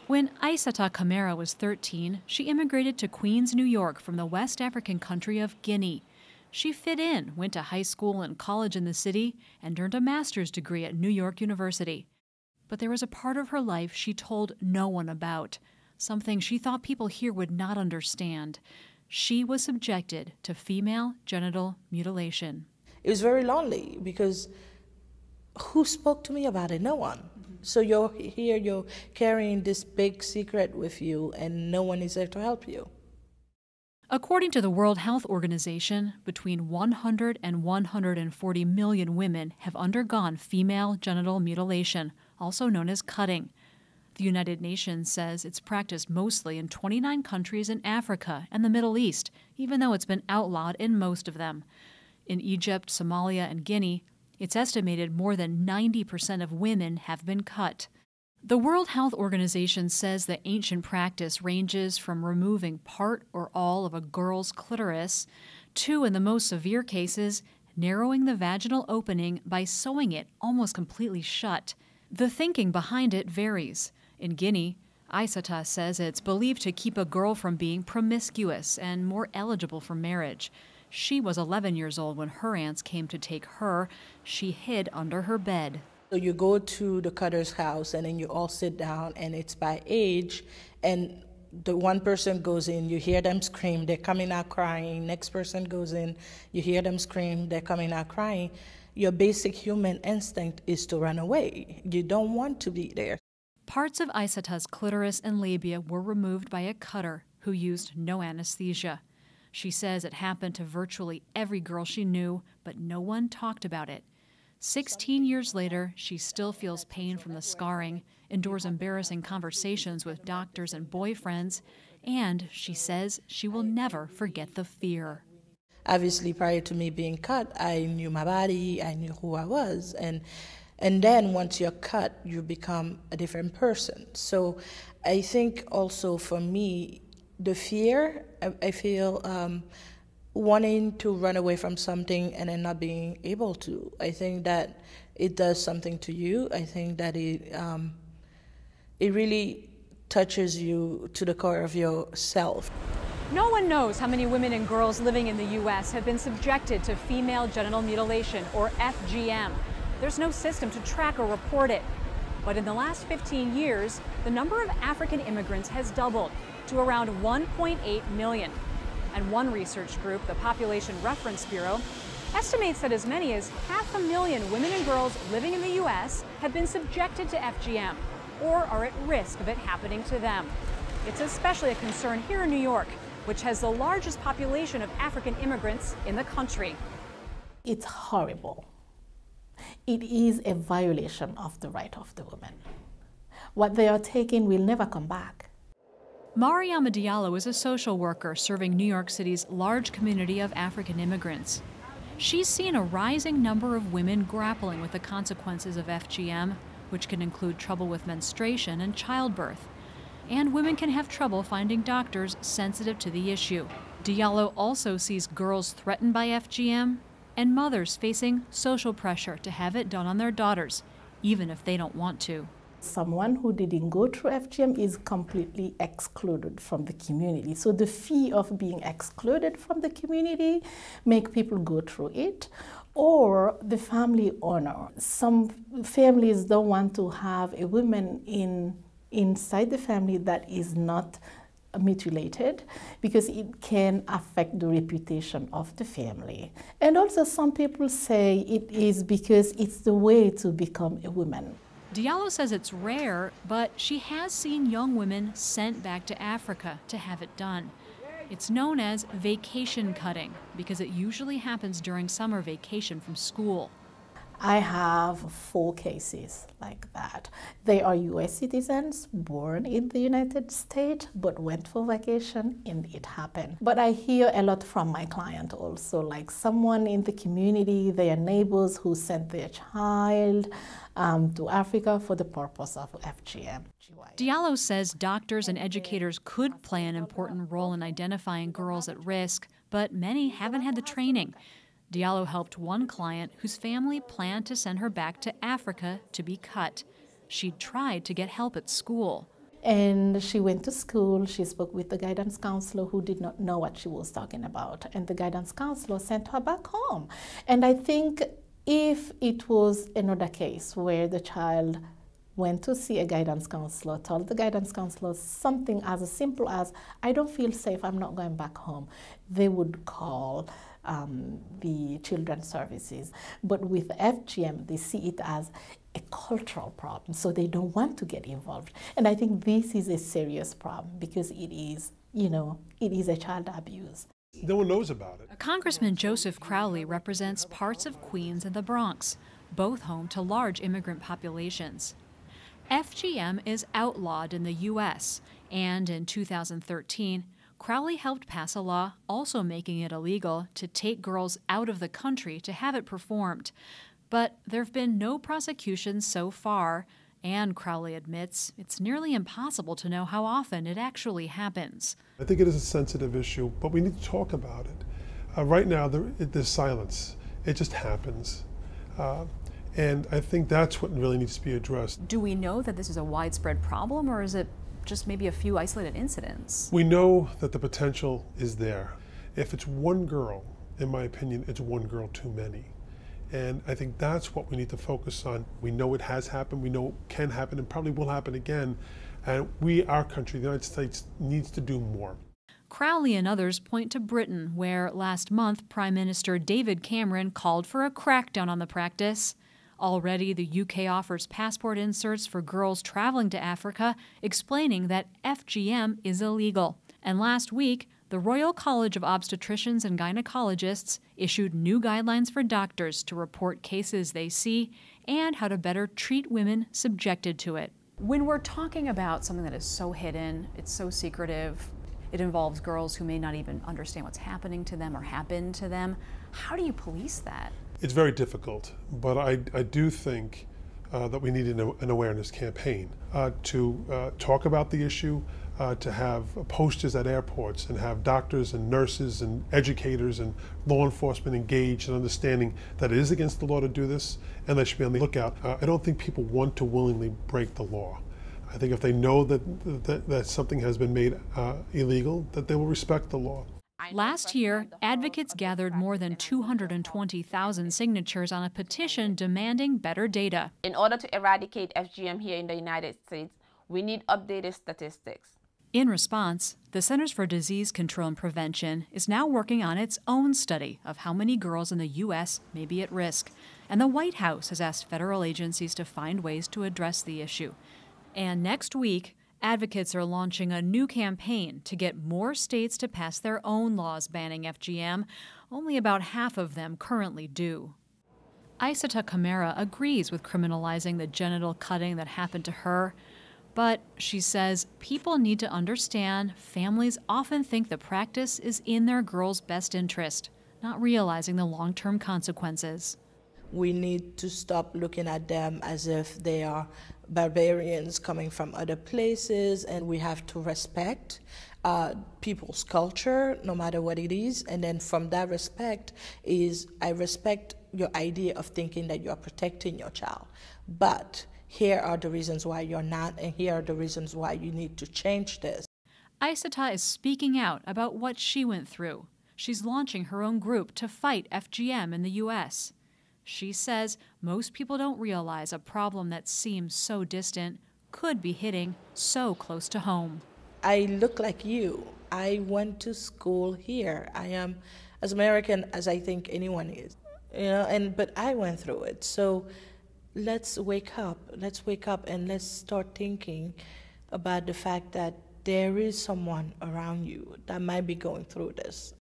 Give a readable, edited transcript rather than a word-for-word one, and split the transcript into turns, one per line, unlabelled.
When Aissata Camara was 13, she immigrated to Queens, New York from the West African country of Guinea. She fit in, went to high school and college in the city, and earned a master's degree at New York University. But there was a part of her life she told no one about, something she thought people here would not understand. She was subjected to female genital mutilation.
It was very lonely because who spoke to me about it? No one. So you're here, you're carrying this big secret with you, and no one is there to help you.
According to the World Health Organization, between 100 and 140 million women have undergone female genital mutilation, also known as cutting. The United Nations says it's practiced mostly in 29 countries in Africa and the Middle East, even though it's been outlawed in most of them. In Egypt, Somalia, and Guinea, it's estimated more than 90% of women have been cut. The World Health Organization says the ancient practice ranges from removing part or all of a girl's clitoris to, in the most severe cases, narrowing the vaginal opening by sewing it almost completely shut. The thinking behind it varies. In Guinea, Aissata says it's believed to keep a girl from being promiscuous and more eligible for marriage. She was 11 years old when her aunts came to take her. She hid under her bed.
So you go to the cutter's house and then you all sit down and it's by age, and the one person goes in, you hear them scream, they're coming out crying. Next person goes in, you hear them scream, they're coming out crying. Your basic human instinct is to run away. You don't want to be there.
Parts of Aissata's clitoris and labia were removed by a cutter who used no anesthesia. She says it happened to virtually every girl she knew, but no one talked about it. 16 years later, she still feels pain from the scarring, endures embarrassing conversations with doctors and boyfriends, and she says she will never forget the fear.
Obviously, prior to me being cut, I knew my body, I knew who I was, and then once you're cut, you become a different person. So I think also for me, the fear, I feel wanting to run away from something and then not being able to. I think that it does something to you. I think that it really touches you to the core of yourself.
No one knows how many women and girls living in the U.S. have been subjected to female genital mutilation, or FGM. There's no system to track or report it. But in the last 15 years, the number of African immigrants has doubled to around 1.8 million. And one research group, the Population Reference Bureau, estimates that as many as 500,000 women and girls living in the U.S. have been subjected to FGM or are at risk of it happening to them. It's especially a concern here in New York, which has the largest population of African immigrants in the country.
It's horrible. It is a violation of the right of the woman. What they are taking will never come back.
Mariama Diallo is a social worker serving New York City's large community of African immigrants. She's seen a rising number of women grappling with the consequences of FGM, which can include trouble with menstruation and childbirth. And women can have trouble finding doctors sensitive to the issue. Diallo also sees girls threatened by FGM and mothers facing social pressure to have it done on their daughters, even if they don't want to.
Someone who didn't go through FGM is completely excluded from the community. So the fear of being excluded from the community make people go through it. Or the family honor. Some families don't want to have a woman inside the family that is not mutilated because it can affect the reputation of the family. And also some people say it is because it's the way to become a woman.
Diallo says it's rare, but she has seen young women sent back to Africa to have it done. It's known as vacation cutting because it usually happens during summer vacation from school.
I have 4 cases like that. They are US citizens born in the United States but went for vacation and it happened. But I hear a lot from my client also, like someone in the community, their neighbors who sent their child to Africa for the purpose of FGM.
Diallo says doctors and educators could play an important role in identifying girls at risk, but many haven't had the training. Diallo helped one client whose family planned to send her back to Africa to be cut. She'd tried to get help at school.
And she went to school, she spoke with the guidance counselor who did not know what she was talking about. And the guidance counselor sent her back home. And I think if it was another case where the child went to see a guidance counselor, told the guidance counselor something as simple as, I don't feel safe, I'm not going back home, they would call the children's services. But with FGM, they see it as a cultural problem, so they don't want to get involved. And I think this is a serious problem because it is, it is a child abuse.
No one knows about it.
Congressman Joseph Crowley represents parts of Queens and the Bronx, both home to large immigrant populations. FGM is outlawed in the U.S., and in 2013, Crowley helped pass a law also making it illegal to take girls out of the country to have it performed. But there have been no prosecutions so far, and Crowley admits it's nearly impossible to know how often it actually happens.
I think it is a sensitive issue, but we need to talk about it. Right now, there's silence. It just happens. And I think that's what really needs to be addressed.
Do we know that this is a widespread problem, or is it just maybe a few isolated incidents?
We know that the potential is there. If it's one girl, in my opinion, it's one girl too many. And I think that's what we need to focus on. We know it has happened, we know it can happen, and probably will happen again. And our country, the United States, needs to do more.
Crowley and others point to Britain, where last month Prime Minister David Cameron called for a crackdown on the practice. Already, the UK offers passport inserts for girls traveling to Africa, explaining that FGM is illegal. And last week, the Royal College of Obstetricians and Gynecologists issued new guidelines for doctors to report cases they see and how to better treat women subjected to it. When we're talking about something that is so hidden, it's so secretive, it involves girls who may not even understand what's happening to them or happened to them, how do you police that?
It's very difficult, but I do think that we need an awareness campaign to talk about the issue, to have posters at airports and have doctors and nurses and educators and law enforcement engaged in understanding that it is against the law to do this and they should be on the lookout. I don't think people want to willingly break the law. I think if they know that something has been made illegal, that they will respect the law.
Last year, advocates gathered more than 220,000 signatures on a petition demanding better data.
In order to eradicate FGM here in the United States, we need updated statistics.
In response, the Centers for Disease Control and Prevention is now working on its own study of how many girls in the U.S. may be at risk, and the White House has asked federal agencies to find ways to address the issue. And next week, advocates are launching a new campaign to get more states to pass their own laws banning FGM. Only about half of them currently do. Aissata Camara agrees with criminalizing the genital cutting that happened to her, but she says people need to understand families often think the practice is in their girls' best interest, not realizing the long-term consequences.
We need to stop looking at them as if they are barbarians coming from other places, and we have to respect people's culture, no matter what it is. And then from that respect I respect your idea of thinking that you're protecting your child. But here are the reasons why you're not, and here are the reasons why you need to change this.
Aissata is speaking out about what she went through. She's launching her own group to fight FGM in the U.S. She says most people don't realize a problem that seems so distant could be hitting so close to home.
I look like you. I went to school here. I am as American as I think anyone is, but I went through it. So let's wake up. Let's wake up and let's start thinking about the fact that there is someone around you that might be going through this.